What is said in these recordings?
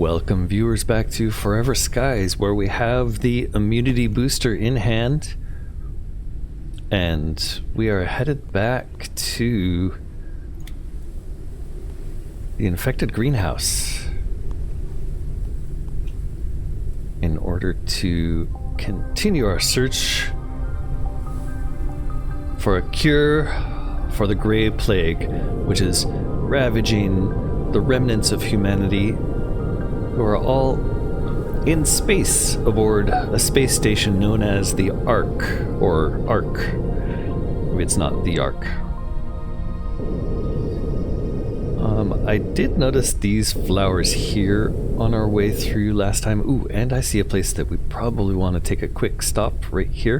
Welcome viewers back to Forever Skies, where we have the immunity booster in hand and we are headed back to the infected greenhouse in order to continue our search for a cure for the Grey Plague, which is ravaging the remnants of humanity who are all in space aboard a space station known as the Ark, or Ark. Maybe it's not the Ark. I did notice these flowers here on our way through last time. Ooh, and I see a place that we probably want to take a quick stop right here.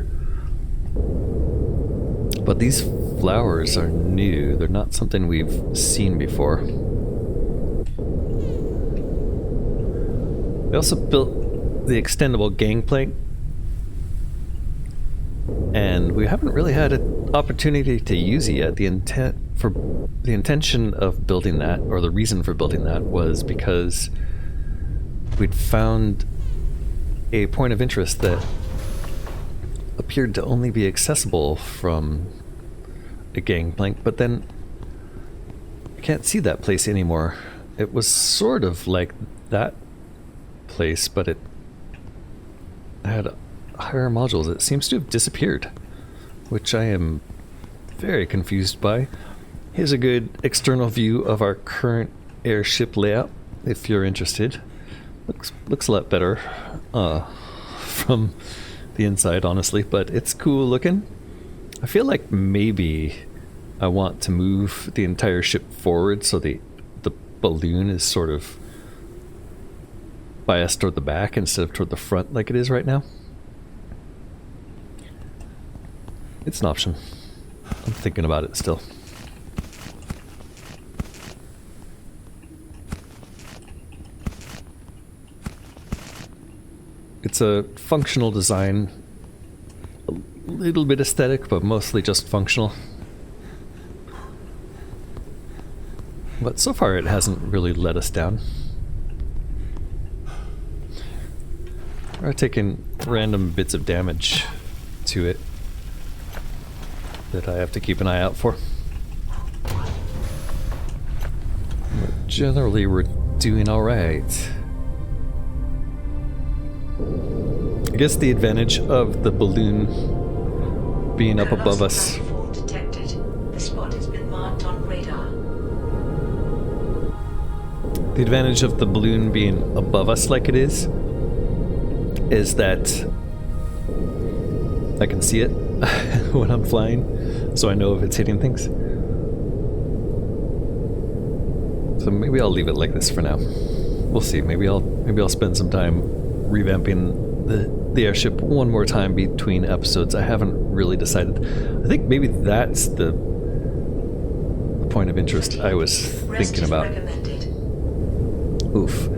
But these flowers are new. They're not something we've seen before. We also built the extendable gangplank, and we haven't really had an opportunity to use it yet. The intention of building that, or the reason for building that, was because we'd found a point of interest that appeared to only be accessible from a gangplank, but then I can't see that place anymore. It was sort of like that place, but it had higher modules. It seems to have disappeared, which I am very confused by. Here's a good external view of our current airship layout, if you're interested. Looks a lot better from the inside, honestly, but it's cool looking. I feel like maybe I want to move the entire ship forward so the balloon is sort of biased toward the back instead of toward the front like it is right now. It's an option. I'm thinking about it still. It's a functional design, a little bit aesthetic, but mostly just functional. But so far it hasn't really let us down. We're taking random bits of damage to it that I have to keep an eye out for. But generally we're doing alright. I guess the advantage of the balloon being up above us. Detected. The spot has been marked on radar. The advantage of the balloon being above us like it is that I can see it when I'm flying, so I know if it's hitting things. So maybe I'll leave it like this for now. We'll see. Maybe I'll spend some time revamping the airship one more time between episodes. I haven't really decided. I think maybe that's the point of interest I was thinking about. Oof.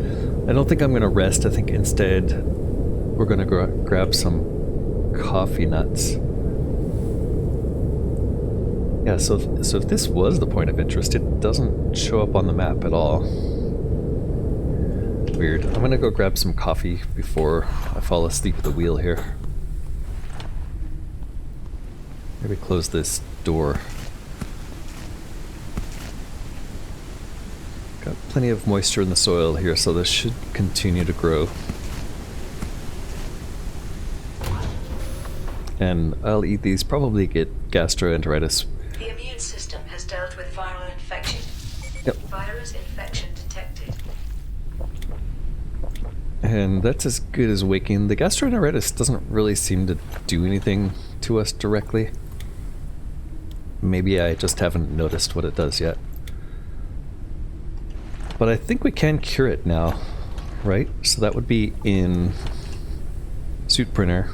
I don't think I'm going to rest. I think instead we're going to grab some coffee nuts. Yeah, so if this was the point of interest, it doesn't show up on the map at all. Weird. I'm gonna go grab some coffee before I fall asleep at the wheel here. Maybe close this door. Got plenty of moisture in the soil here, so this should continue to grow. And I'll eat these, probably get gastroenteritis. The immune system has dealt with viral infection. Yep. Virus infection detected. And that's as good as waking. The gastroenteritis doesn't really seem to do anything to us directly. Maybe I just haven't noticed what it does yet. But I think we can cure it now, right? So that would be in suit printer.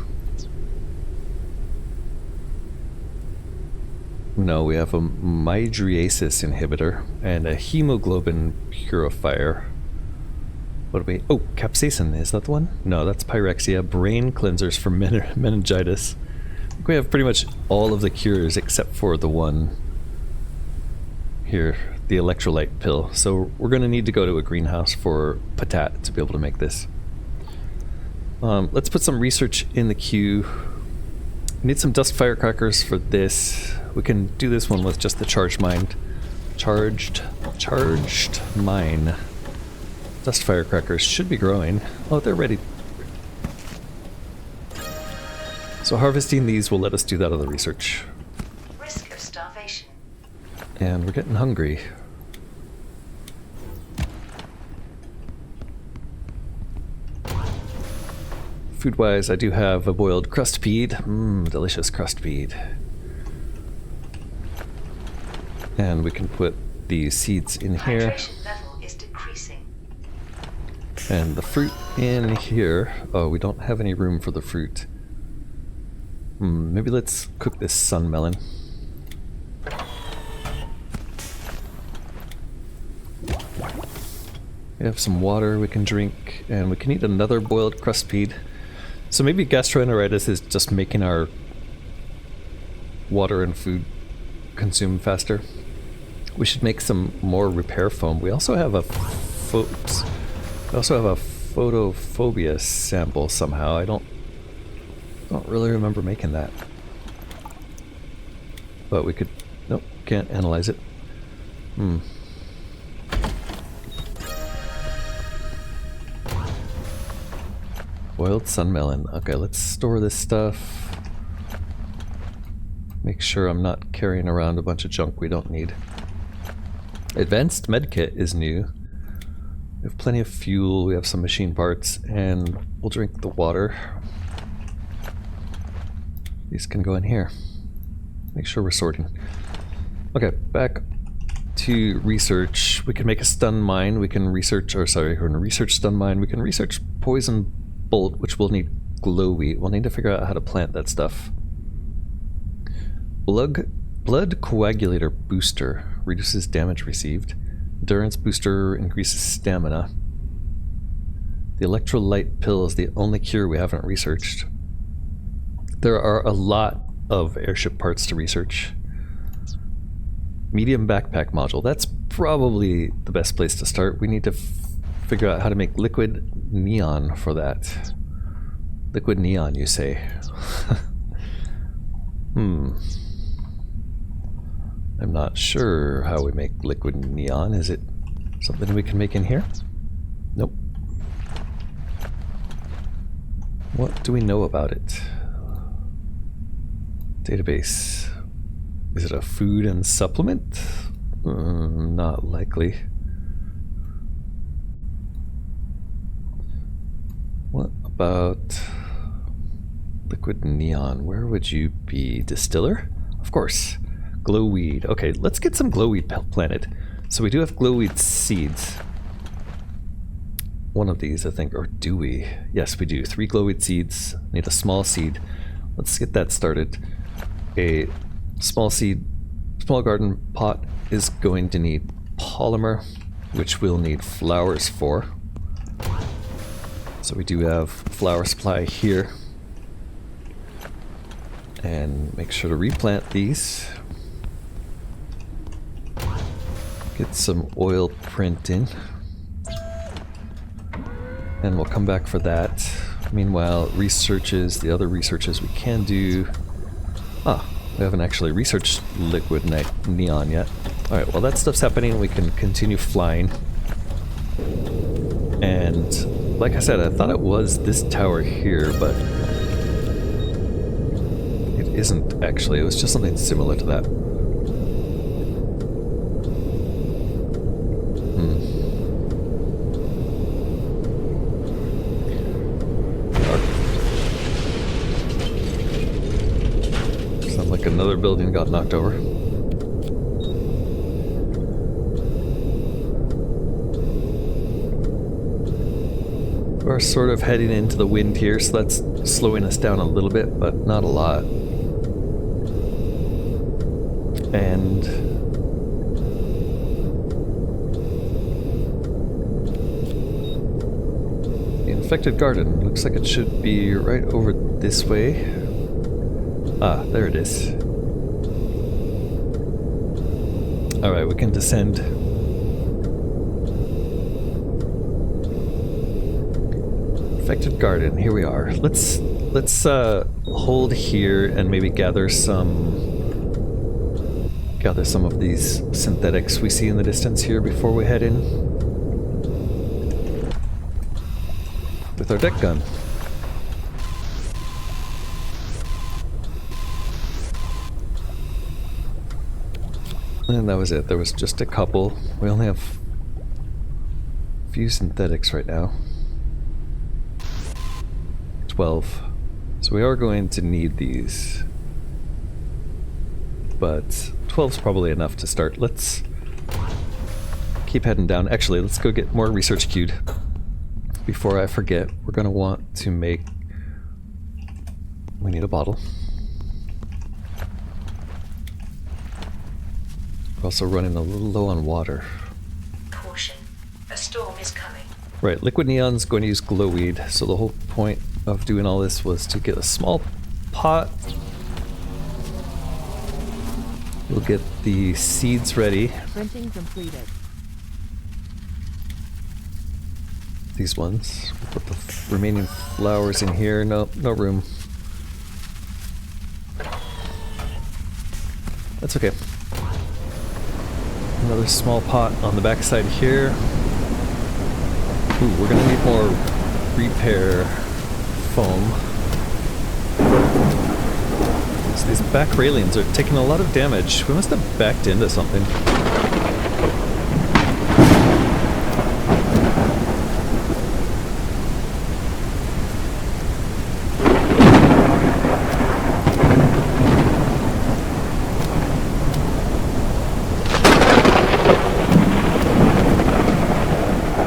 No, we have a mydriasis inhibitor and a hemoglobin purifier. What do we... Oh, capsaicin, is that the one? No, that's pyrexia. Brain cleansers for meningitis. I think we have pretty much all of the cures except for the one here the electrolyte pill. So we're going to need to go to a greenhouse for Patat to be able to make this. Let's put some research in the queue. We need some dust firecrackers for this. We can do this one with just the charged mine. Charged mine. Dust firecrackers should be growing. Oh, they're ready. So harvesting these will let us do that other research. Risk of starvation. And we're getting hungry. Food-wise, I do have a boiled crust peed. Delicious crust peed. And we can put the seeds in here. Hydration level is decreasing. And the fruit in here. Oh, we don't have any room for the fruit. Maybe let's cook this sun melon. We have some water we can drink, and we can eat another boiled crust peed. So maybe gastroenteritis is just making our water and food consume faster. We should make some more repair foam. We also have a photophobia sample somehow. I don't really remember making that. But we could... Nope, can't analyze it. Boiled sun melon. Okay, let's store this stuff. Make sure I'm not carrying around a bunch of junk we don't need. Advanced medkit is new. We have plenty of fuel, we have some machine parts, and we'll drink the water. These can go in here. Make sure we're sorting. Okay, back to research. We can make a stun mine. We can research, or sorry, we're going to research stun mine. We can research poison bolt, which we'll need glow wheat. We'll need to figure out how to plant that stuff. Blood coagulator booster reduces damage received. Endurance booster increases stamina. The electrolyte pill is the only cure we haven't researched. There are a lot of airship parts to research. Medium backpack module. That's probably the best place to start. We need to figure out how to make liquid neon for that. Liquid neon, you say? I'm not sure how we make liquid neon. Is it something we can make in here? Nope. What do we know about it? Database. Is it a food and supplement? Not likely. What about liquid neon? Where would you be? Distiller? Of course. Glowweed. Okay, let's get some glowweed planted. So we do have glowweed seeds. One of these, I think, or do we? Yes, we do. 3 glowweed seeds. Need a small seed. Let's get that started. A small garden pot is going to need polymer, which we'll need flowers for. So we do have flower supply here. And make sure to replant these. Get some oil print in. And we'll come back for that. Meanwhile, the other researches we can do. We haven't actually researched liquid neon yet. Alright, while that stuff's happening, we can continue flying. And like I said, I thought it was this tower here, but it isn't actually. It was just something similar to that. Sounds like another building got knocked over. We're sort of heading into the wind here, so that's slowing us down a little bit, but not a lot. And the infected garden looks like it should be right over this way. Ah, there it is. Alright, we can descend. Infected garden, here we are. Let's hold here and maybe gather some of these synthetics we see in the distance here before we head in with our deck gun. And that was it. There was just a couple. We only have a few synthetics right now. 12. So we are going to need these. But 12's probably enough to start. Let's keep heading down. Actually, let's go get more research queued. Before I forget, we're going to want to make... We need a bottle. We're also running a little low on water. Caution. A storm is coming. Right, liquid neon's going to use glowweed, so the whole point of doing all this was to get a small pot. We'll get the seeds ready. Printing completed. These ones. We'll put the remaining flowers in here. No room. That's okay. Another small pot on the backside here. Ooh, we're gonna need more repair foam. So these back railings are taking a lot of damage. We must have backed into something.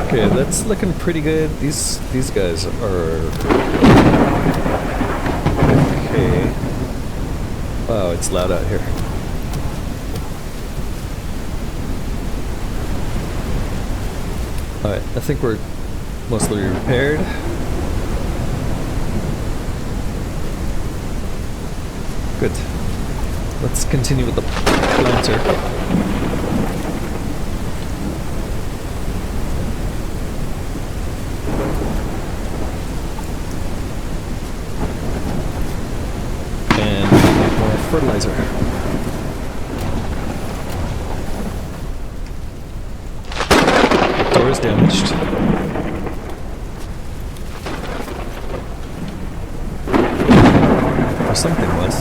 Okay, that's looking pretty good. These guys are okay. Wow, it's loud out here. Alright, I think we're mostly repaired. Good. Let's continue with the planter. Fertilizer. Door is damaged. Or something was.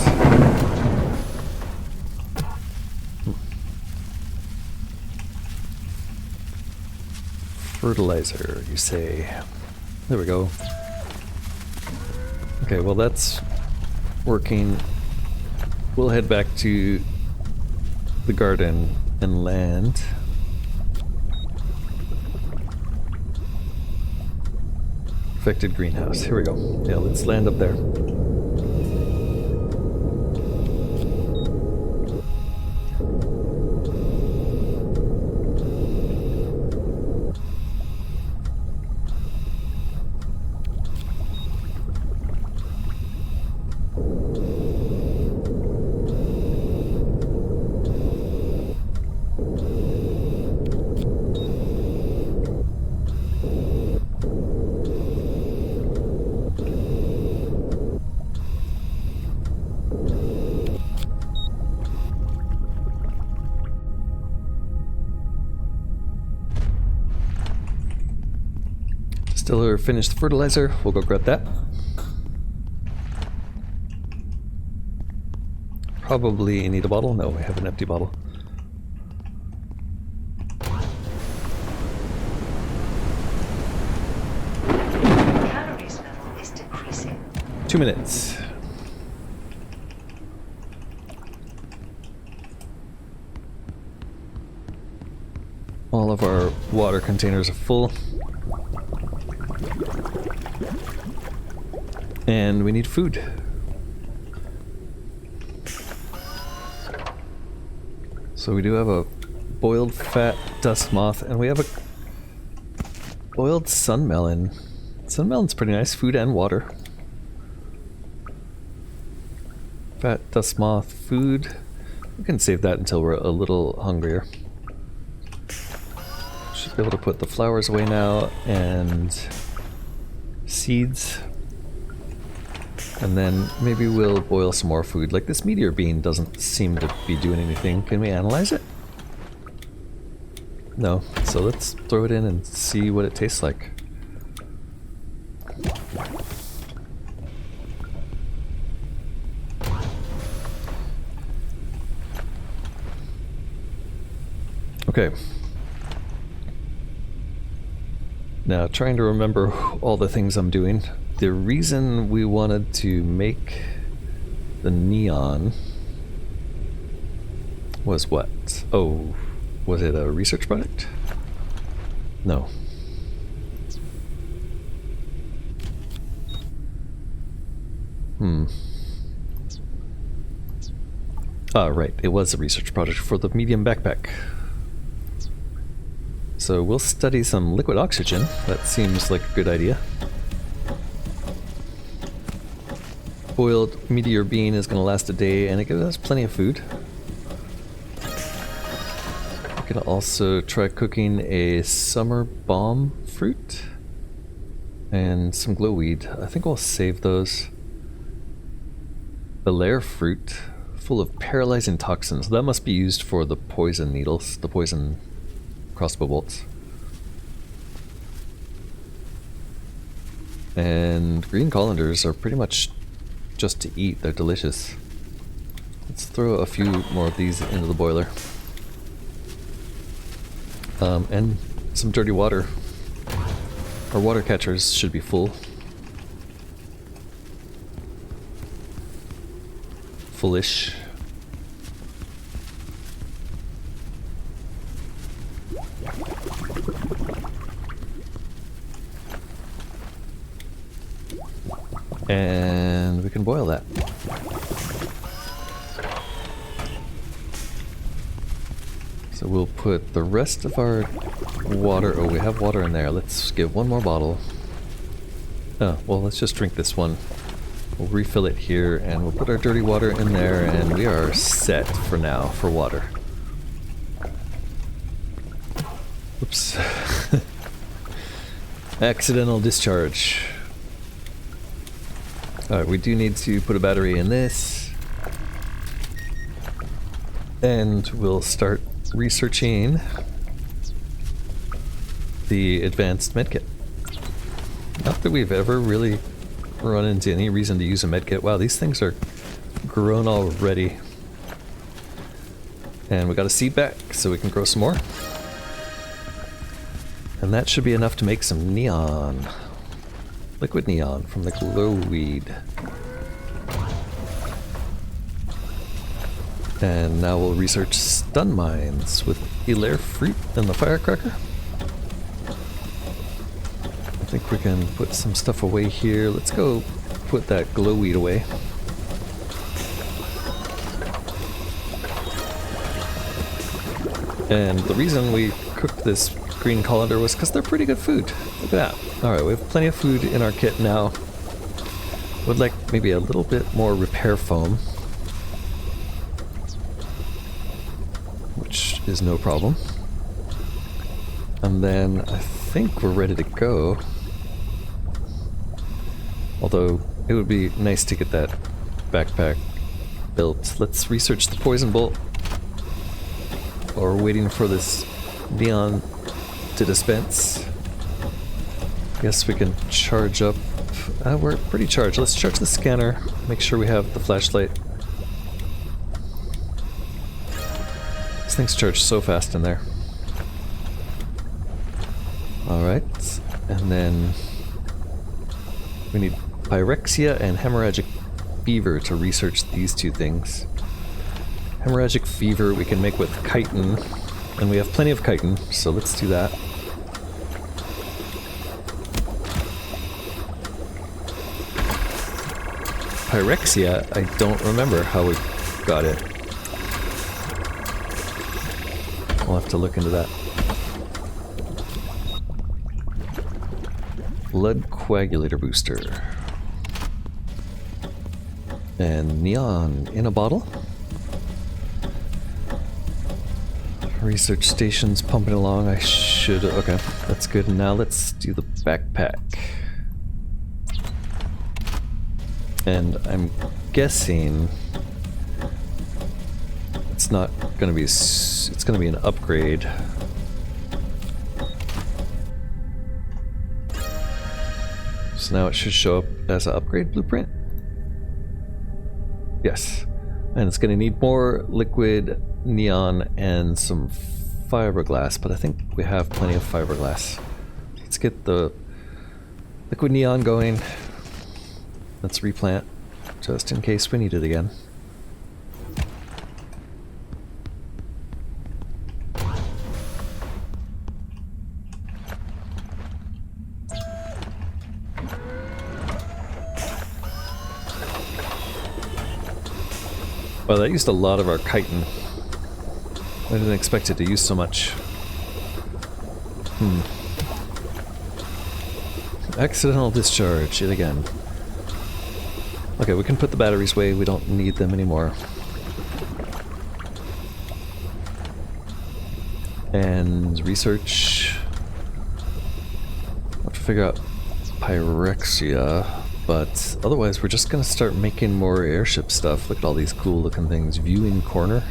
Fertilizer, you say. There we go. Okay, well that's working. We'll head back to the garden and land. Affected greenhouse. Here we go. Yeah, let's land up there. Distiller finished the fertilizer. We'll go grab that. Probably need a bottle. No, we have an empty bottle. Calories level is decreasing. 2 minutes. All of our water containers are full. And we need food. So we do have a boiled fat dust moth, and we have a boiled sunmelon. Sunmelon's pretty nice, food and water. Fat dust moth, food. We can save that until we're a little hungrier. be able to put the flowers away now and seeds. And then maybe we'll boil some more food. Like this meteor bean doesn't seem to be doing anything. Can we analyze it? No. So let's throw it in and see what it tastes like. Okay. Now, trying to remember all the things I'm doing. The reason we wanted to make the neon was what? Oh, was it a research project? No. Ah, right. It was a research project for the medium backpack. So we'll study some liquid oxygen. That seems like a good idea. Boiled meteor bean is going to last a day, and it gives us plenty of food. We can also try cooking a summer bomb fruit and some glowweed. I think we'll save those. Belair fruit, full of paralyzing toxins. That must be used for the poison needles, the poison crossbow bolts. And green colanders are pretty much just to eat. They're delicious. Let's throw a few more of these into the boiler. And some dirty water. Our water catchers should be full. Fullish. And we can boil that. So we'll put the rest of our water... Oh, we have water in there. Let's give one more bottle. Oh, well, let's just drink this one. We'll refill it here, and we'll put our dirty water in there, and we are set for now for water. Oops. Accidental discharge. Alright, we do need to put a battery in this. And we'll start researching the advanced medkit. Not that we've ever really run into any reason to use a medkit. Wow, these things are grown already. And we got a seed back, so we can grow some more. And that should be enough to make some neon. Liquid neon from the glowweed. And now we'll research stun mines with Elair fruit and the firecracker. I think we can put some stuff away here. Let's go put that glowweed away. And the reason we cooked this green colander was because they're pretty good food. Look at that. Alright, we have plenty of food in our kit now. Would like maybe a little bit more repair foam, which is no problem. And then I think we're ready to go. Although it would be nice to get that backpack built. Let's research the poison bolt. While we're waiting for this neon to dispense. Guess we can charge up. We're pretty charged. Let's charge the scanner. Make sure we have the flashlight. This thing's charged so fast in there. Alright. And then we need pyrexia and hemorrhagic fever to research these two things. Hemorrhagic fever we can make with chitin. And we have plenty of chitin, so let's do that. Pyrexia, I don't remember how we got it. We'll have to look into that. Blood coagulator booster. And neon in a bottle. Research station's pumping along. I should... Okay, that's good. Now let's do the backpack. And I'm guessing it's not going to be... It's going to be an upgrade. So now it should show up as an upgrade blueprint. Yes. And it's going to need more liquid neon and some fiberglass, but I think we have plenty of fiberglass. Let's get the liquid neon going. Let's replant just in case we need it again. Well, that used a lot of our chitin. I didn't expect it to use so much. Accidental discharge, yet again. Okay, we can put the batteries away, we don't need them anymore. And research... I have to figure out pyrexia. But otherwise, we're just gonna start making more airship stuff. Look at all these cool looking things. Viewing corner.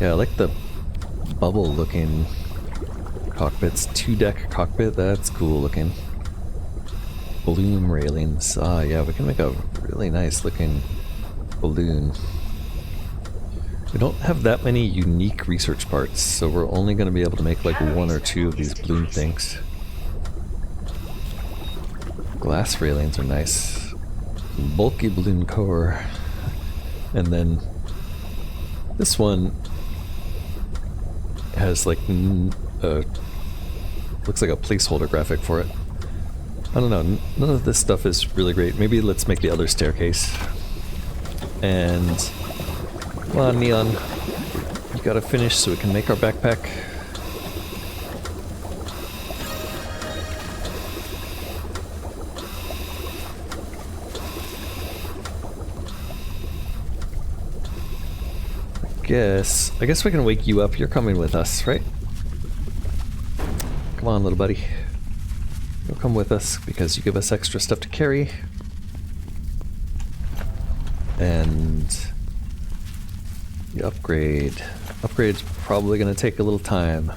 Yeah, I like the bubble looking cockpits. 2-deck cockpit, that's cool looking. Balloon railings. Ah, yeah, we can make a really nice looking balloon. We don't have that many unique research parts, so we're only gonna be able to make like 1 or 2 of these balloon things. Glass railings are nice. Bulky balloon core. And then this one has like looks like a placeholder graphic for it. I don't know, none of this stuff is really great. Maybe let's make the other staircase. And come on, Neon. You gotta finish so we can make our backpack. I guess we can wake you up. You're coming with us, right? Come on, little buddy. You'll come with us because you give us extra stuff to carry. And the upgrade. Upgrade's probably gonna take a little time.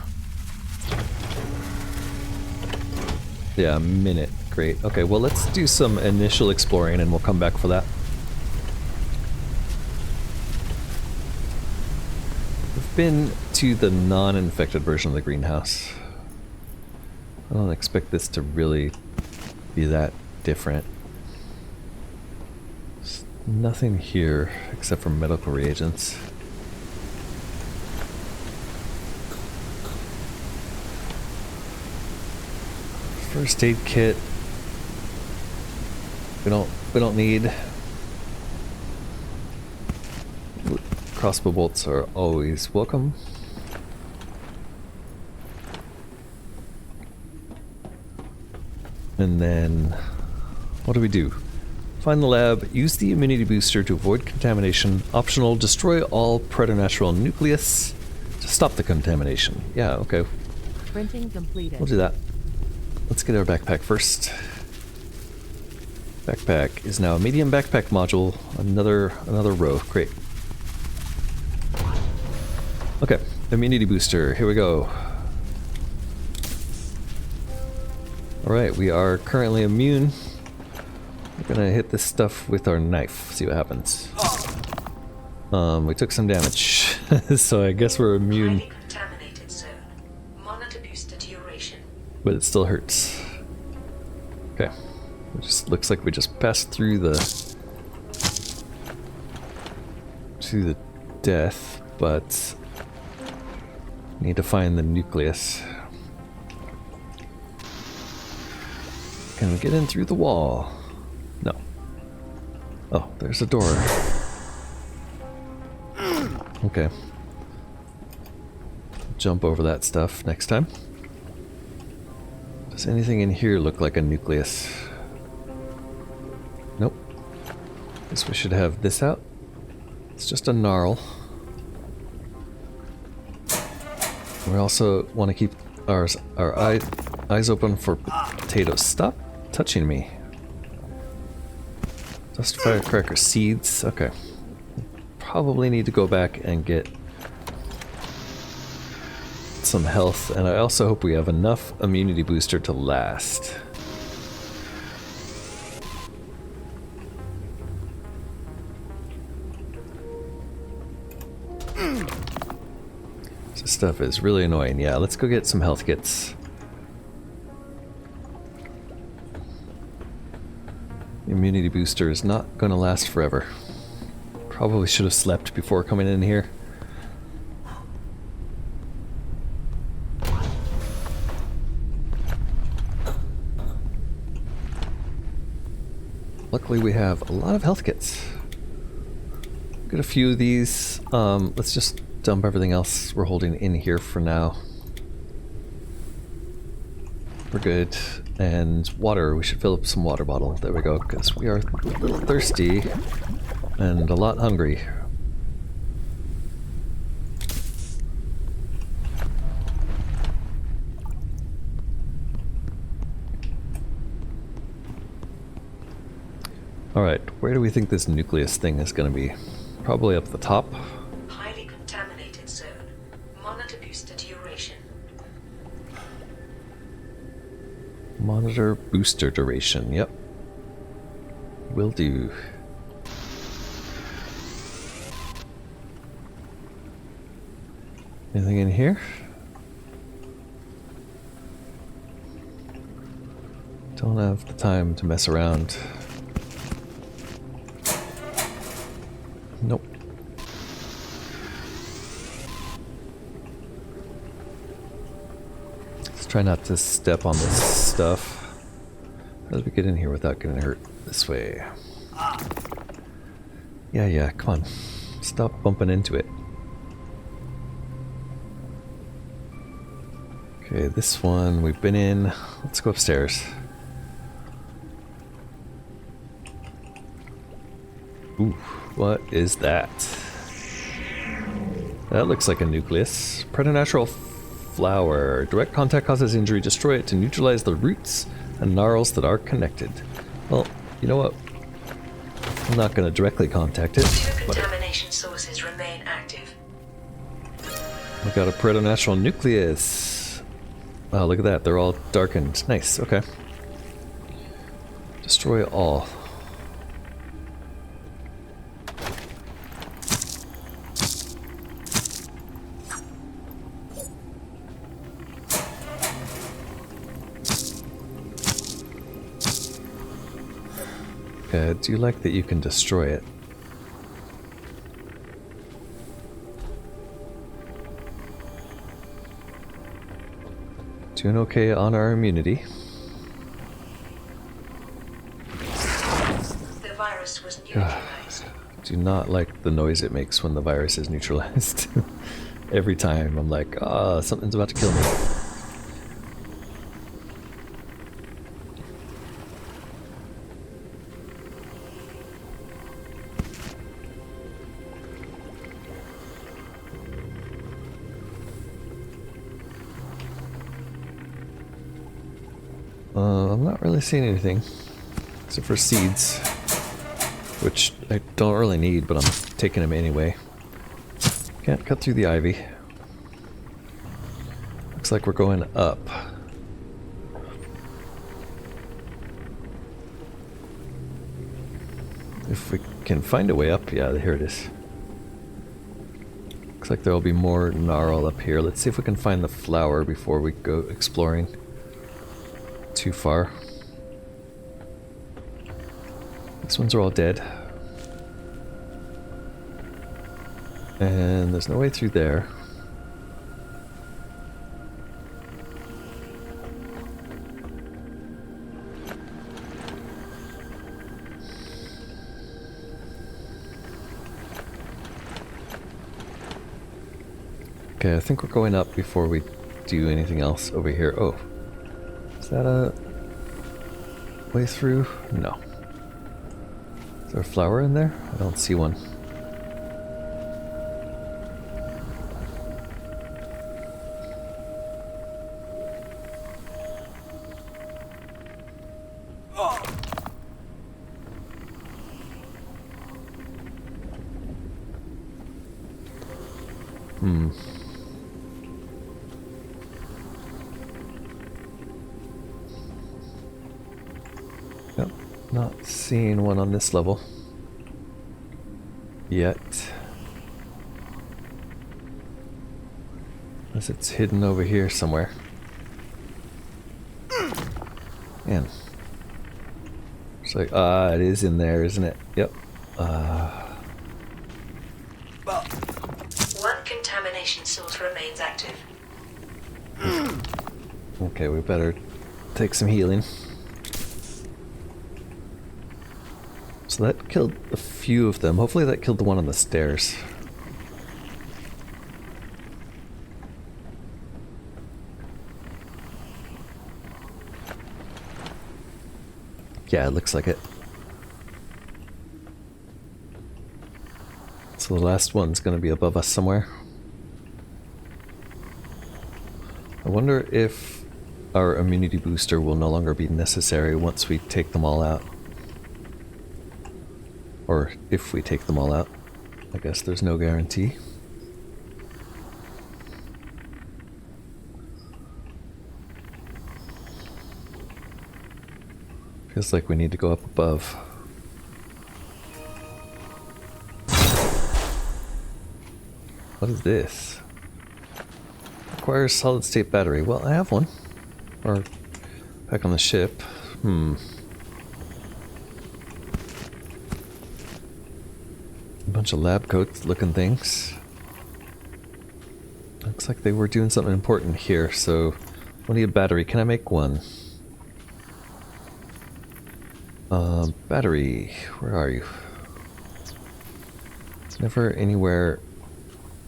Yeah, a minute. Great. Okay, well let's do some initial exploring and we'll come back for that. Been to the non-infected version of the greenhouse. I don't expect this to really be that different. There's nothing here except for medical reagents. First aid kit. We don't need. Crossbow bolts are always welcome. And then, what do we do? Find the lab, use the immunity booster to avoid contamination. Optional, destroy all preternatural nucleus to stop the contamination. Yeah, okay. Printing completed. We'll do that. Let's get our backpack first. Backpack is now a medium backpack module. Another row. Great. Okay, immunity booster, here we go. Alright, we are currently immune. We're gonna hit this stuff with our knife, see what happens. We took some damage, so I guess we're immune. Highly contaminated zone. Monitor booster duration. But it still hurts. Okay, it just looks like we just passed through to the death, but need to find the nucleus. Can we get in through the wall? No. Oh, there's a door. Okay. Jump over that stuff next time. Does anything in here look like a nucleus? Nope. Guess we should have this out. It's just a gnarl. We also want to keep our eyes open for potatoes. Stop touching me. Dust firecracker seeds. Okay. Probably need to go back and get some health, and I also hope we have enough immunity booster to last. This stuff is really annoying. Yeah, let's go get some health kits. The immunity booster is not going to last forever. Probably should have slept before coming in here. Luckily we have a lot of health kits. Get a few of these. Let's just dump everything else we're holding in here for now. We're good. And water, we should fill up some water bottle. There we go, because we are a little thirsty and a lot hungry. Alright, where do we think this nucleus thing is going to be? Probably up the top. Highly contaminated zone. Monitor booster duration. Monitor booster duration, yep. Will do. Anything in here? Don't have the time to mess around. Nope. Let's try not to step on this stuff. How do we get in here without getting hurt? This way. Yeah, come on. Stop bumping into it. Okay, this one we've been in. Let's go upstairs. Ooh, what is that? That looks like a nucleus. Preternatural flower. Direct contact causes injury. Destroy it to neutralize the roots and gnarls that are connected. Well, you know what? I'm not going to directly contact it. Two contamination sources remain active. We got a preternatural nucleus. Oh, look at that. They're all darkened. Nice. Okay. Destroy all. Okay, I do like that you can destroy it. Doing okay on our immunity. The virus was neutralized. Do not like the noise it makes when the virus is neutralized. Every time I'm like, ah, something's about to kill me. I'm not really seeing anything, except for seeds, which I don't really need, but I'm taking them anyway. Can't cut through the ivy. Looks like we're going up. If we can find a way up, yeah, here it is. Looks like there will be more gnarl up here. Let's see if we can find the flower before we go exploring too far. These ones are all dead. And there's no way through there. Okay, I think we're going up before we do anything else over here. Oh. Is that a way through? No. Is there a flower in there? I don't see one. Hmm. Yep, not seeing one on this level yet. Unless it's hidden over here somewhere. Man. It's like, it is in there, isn't it? Yep. One contamination source remains active. Okay, we better take some healing. So that killed a few of them. Hopefully that killed the one on the stairs. Yeah, it looks like it. So the last one's gonna be above us somewhere. I wonder if our immunity booster will no longer be necessary once we take them all out. Or if we take them all out. I guess there's no guarantee. Feels like we need to go up above. What is this? Requires solid state battery. Well, I have one. Or back on the ship. A bunch of lab coats looking things. Looks like they were doing something important here, so we'll need a battery. Can I make one? Battery. Where are you? It's never anywhere.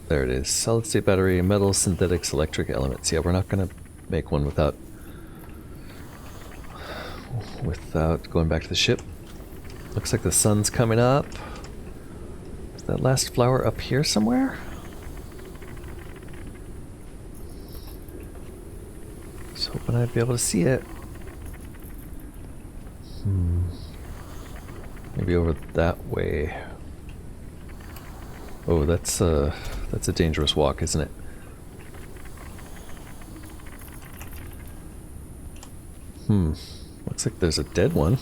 There it is. Solid state battery, metal, synthetics, electric elements. Yeah, we're not gonna make one without going back to the ship. Looks like the sun's coming up. Is that last flower up here somewhere? I was hoping I'd be able to see it. Maybe over that way. Oh, that's a dangerous walk, isn't it? Looks like there's a dead one.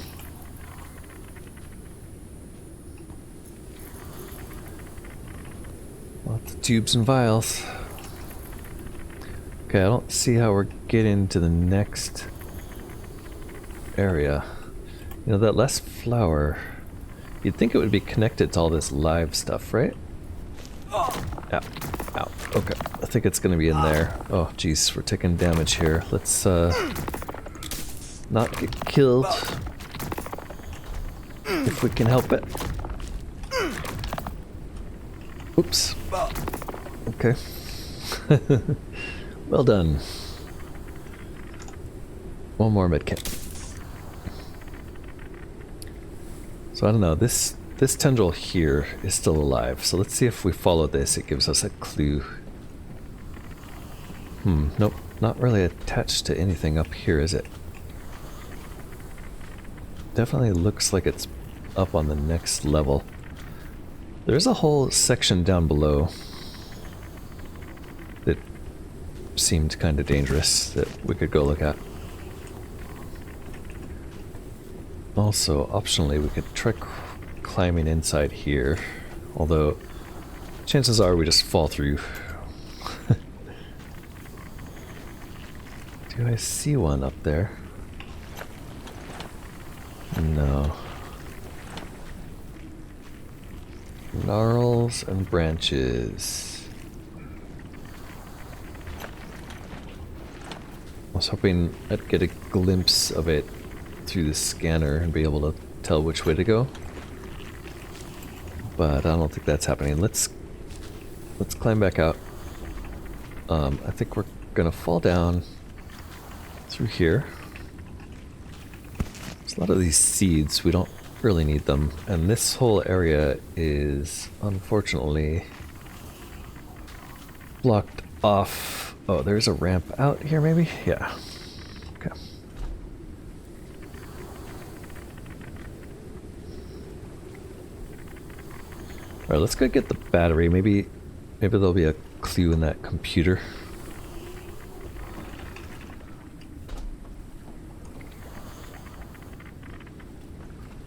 Lots of tubes and vials. Okay, I don't see how we're getting to the next area. You know, that last flower, you'd think it would be connected to all this live stuff, right? Ow. Ow. Okay, I think it's gonna be in there. Oh, jeez, we're taking damage here. Let's, not get killed. If we can help it. Oops. Okay. Well done. One more medkit. So I don't know, this tendril here is still alive, so let's see if we follow this, it gives us a clue. Nope, not really attached to anything up here, is it? Definitely looks like it's up on the next level. There's a whole section down below that seemed kind of dangerous that we could go look at. Also, optionally, we could try climbing inside here, although chances are we just fall through. Do I see one up there? No. Gnarls and branches. I was hoping I'd get a glimpse of it through the scanner and be able to tell which way to go. But I don't think that's happening. Let's climb back out. I think we're gonna fall down through here. There's a lot of these seeds, we don't really need them. And this whole area is unfortunately blocked off. Oh, there's a ramp out here maybe? Yeah. Okay. Alright, let's go get the battery. Maybe there'll be a clue in that computer.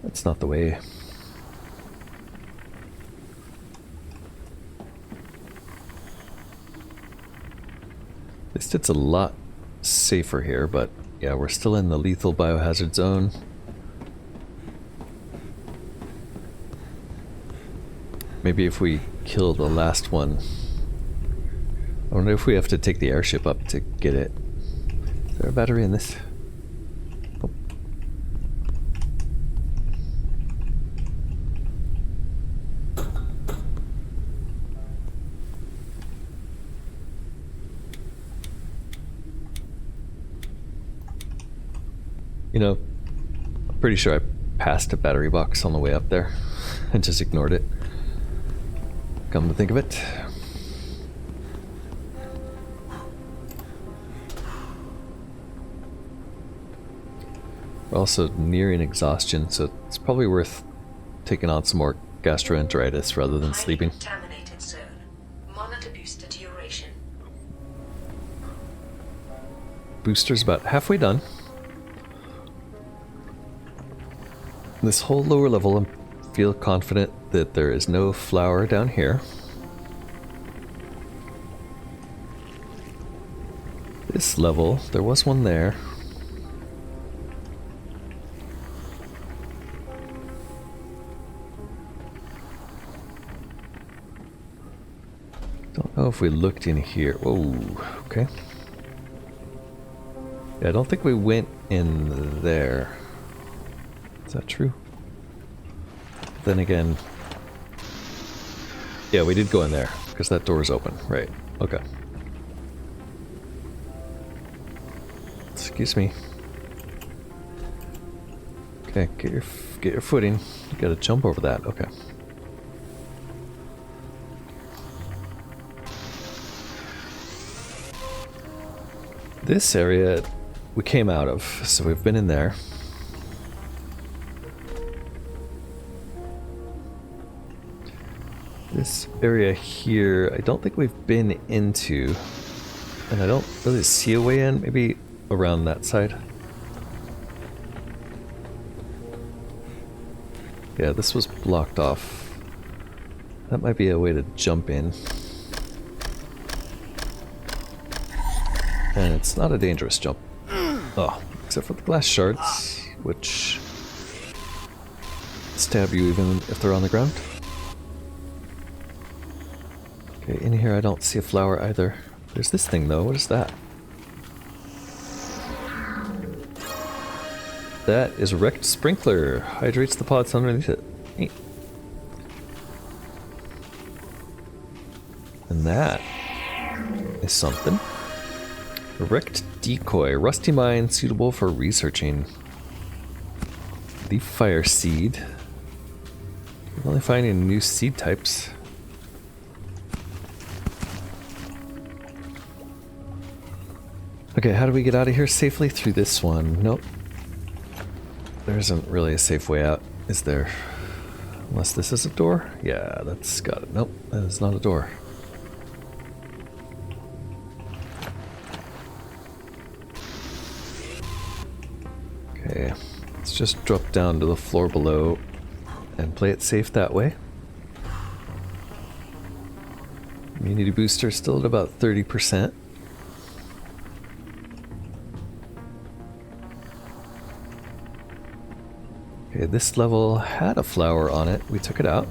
That's not the way. At least it's a lot safer here, but yeah, we're still in the lethal biohazard zone. Maybe if we kill the last one. I wonder if we have to take the airship up to get it. Is there a battery in this? Oh. You know, I'm pretty sure I passed a battery box on the way up there and just ignored it. Come to think of it. We're also nearing exhaustion, so it's probably worth taking on some more gastroenteritis rather than sleeping. Contaminated zone. Monitor booster duration. Booster's about halfway done. This whole lower level, I feel confident that there is no flower down here. This level, there was one there. Don't know if we looked in here. Whoa, okay. Yeah, I don't think we went in there. Is that true? Then again, yeah, we did go in there because that door is open, right? Okay. Excuse me. Okay, get your footing. You gotta jump over that. Okay. This area we came out of, so we've been in there. This area here, I don't think we've been into, and I don't really see a way in. Maybe around that side. Yeah, this was blocked off. That might be a way to jump in. And it's not a dangerous jump. Oh, except for the glass shards, which stab you even if they're on the ground. Okay, in here I don't see a flower either. There's this thing though, what is that? That is a wrecked sprinkler. Hydrates the pots underneath it. Neat. And that is something. A wrecked decoy. Rusty mine suitable for researching. The fire seed. We're only finding new seed types. Okay, how do we get out of here safely? Through this one. Nope. There isn't really a safe way out, is there? Unless this is a door? Yeah, that's got it. Nope, that is not a door. Okay, let's just drop down to the floor below and play it safe that way. Immunity booster still at about 30%. Okay, this level had a flower on it. We took it out.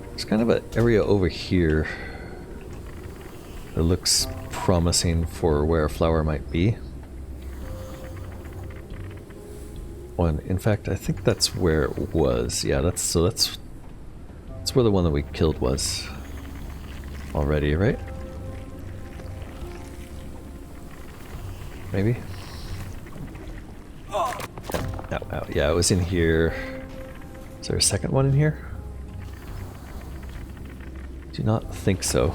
There's kind of an area over here that looks promising for where a flower might be. Oh, and in fact, I think that's where it was. Yeah, that's where the one that we killed was already, right? Maybe. Ow, ow. Yeah, it was in here. Is there a second one in here? Do not think so.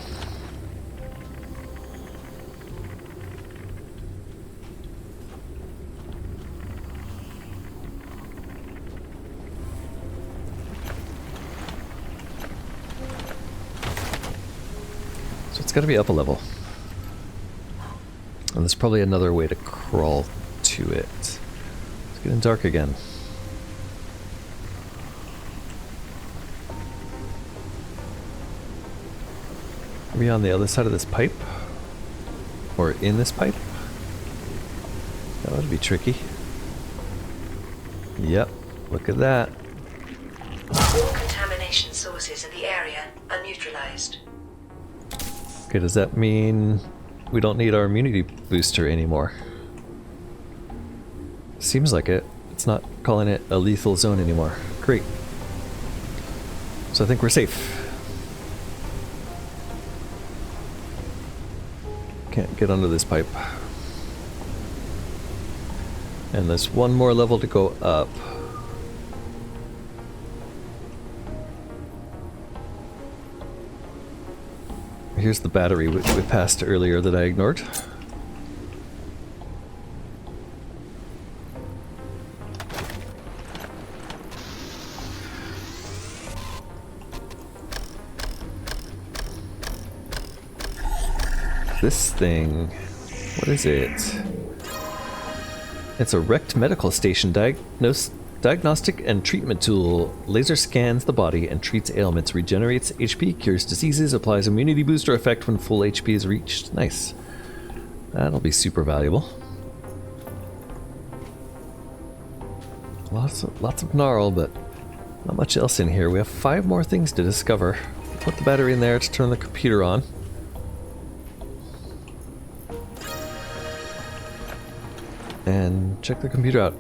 got to be up a level. And there's probably another way to crawl to it. It's getting dark again. Maybe on the other side of this pipe? Or in this pipe? That would be tricky. Yep, look at that. All contamination sources in the area are neutralized. Okay, does that mean we don't need our immunity booster anymore? Seems like it. It's not calling it a lethal zone anymore. Great. So I think we're safe. Can't get under this pipe. And there's one more level to go up. Here's the battery which we passed earlier that I ignored. This thing, what is it? It's a wrecked medical station diagnostic and treatment tool. Laser scans the body and treats ailments, regenerates HP, cures diseases, applies immunity booster effect when full HP is reached. Nice. That'll be super valuable. Lots of gnarl, but not much else in here. We have 5 more things to discover. Put the battery in there to turn the computer on. And check the computer out.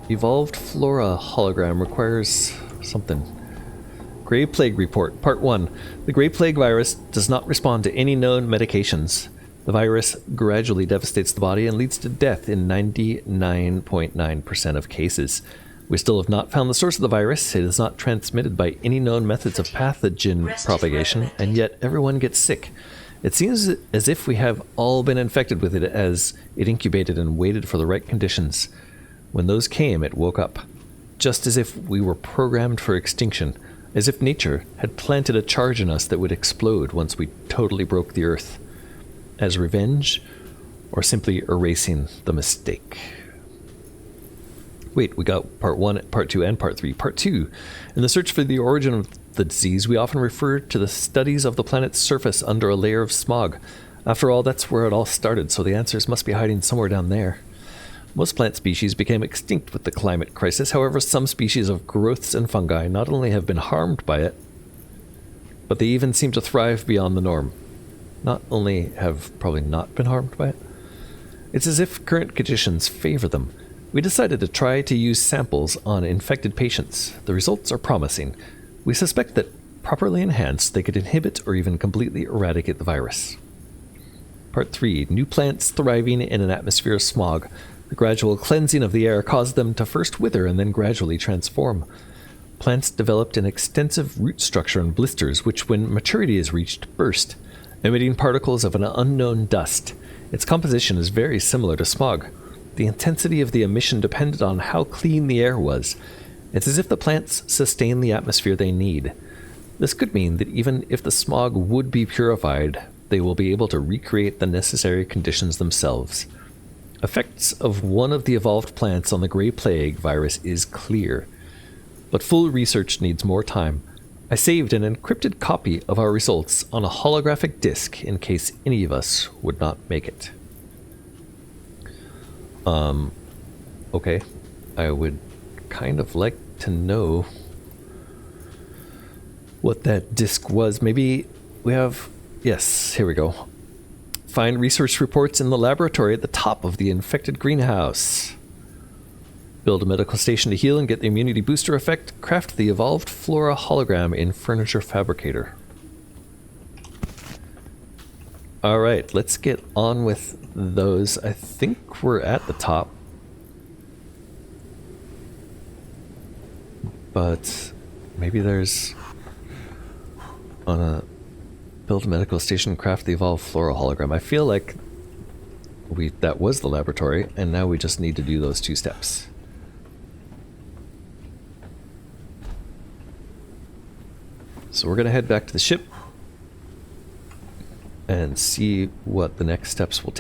Evolved Flora hologram requires something. Gray Plague Report, Part 1. The Gray Plague virus does not respond to any known medications. The virus gradually devastates the body and leads to death in 99.9% of cases. We still have not found the source of the virus. It is not transmitted by any known methods of pathogen propagation, and yet everyone gets sick. It seems as if we have all been infected with it as it incubated and waited for the right conditions. When those came, it woke up. Just as if we were programmed for extinction, as if nature had planted a charge in us that would explode once we totally broke the earth. As revenge, or simply erasing the mistake. Wait, we got part 1, part 2, and part 3. Part 2. In the search for the origin of the disease, we often refer to the studies of the planet's surface under a layer of smog. After all, that's where it all started, so the answers must be hiding somewhere down there. Most plant species became extinct with the climate crisis. However, some species of growths and fungi not only have been harmed by it, but they even seem to thrive beyond the norm. Not only have probably not been harmed by it, it's as if current conditions favor them. We decided to try to use samples on infected patients. The results are promising. We suspect that, properly enhanced, they could inhibit or even completely eradicate the virus. Part 3. New plants thriving in an atmosphere of smog. The gradual cleansing of the air caused them to first wither and then gradually transform. Plants developed an extensive root structure and blisters, which, when maturity is reached, burst, emitting particles of an unknown dust. Its composition is very similar to smog. The intensity of the emission depended on how clean the air was. It's as if the plants sustain the atmosphere they need. This could mean that even if the smog would be purified, they will be able to recreate the necessary conditions themselves. Effects of one of the evolved plants on the Gray Plague virus is clear, but full research needs more time. I saved an encrypted copy of our results on a holographic disk in case any of us would not make it. Okay. I would kind of like to know what that disk was. Maybe we have... Yes, here we go. Find research reports in the laboratory at the top of the infected greenhouse. Build a medical station to heal and get the immunity booster effect. Craft the evolved flora hologram in furniture fabricator. Alright, let's get on with those. I think we're at the top. But maybe there's on a build a medical station, craft the evolved flora hologram. I feel like that was the laboratory, and now we just need to do those 2 steps. So we're gonna head back to the ship. and see what the next steps will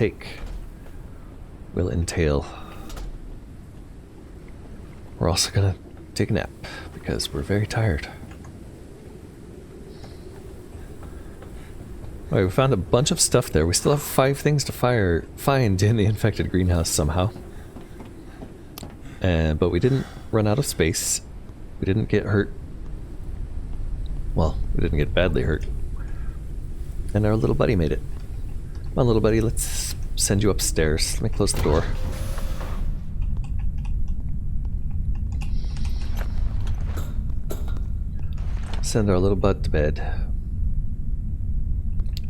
entail. We're also gonna take a nap because we're very tired. Alright, we found a bunch of stuff there. We still have 5 things to find in the infected greenhouse somehow. But we didn't run out of space. We didn't get hurt. Well, we didn't get badly hurt. And our little buddy made it. Come on, little buddy, let's send you upstairs. Let me close the door. Send our little bud to bed.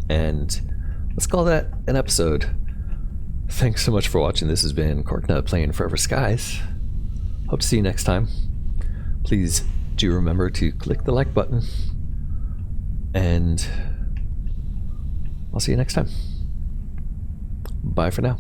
And let's call that an episode. Thanks so much for watching. This has been Corknut playing Forever Skies. Hope to see you next time. Please do remember to click the like button. And I'll see you next time. Bye for now.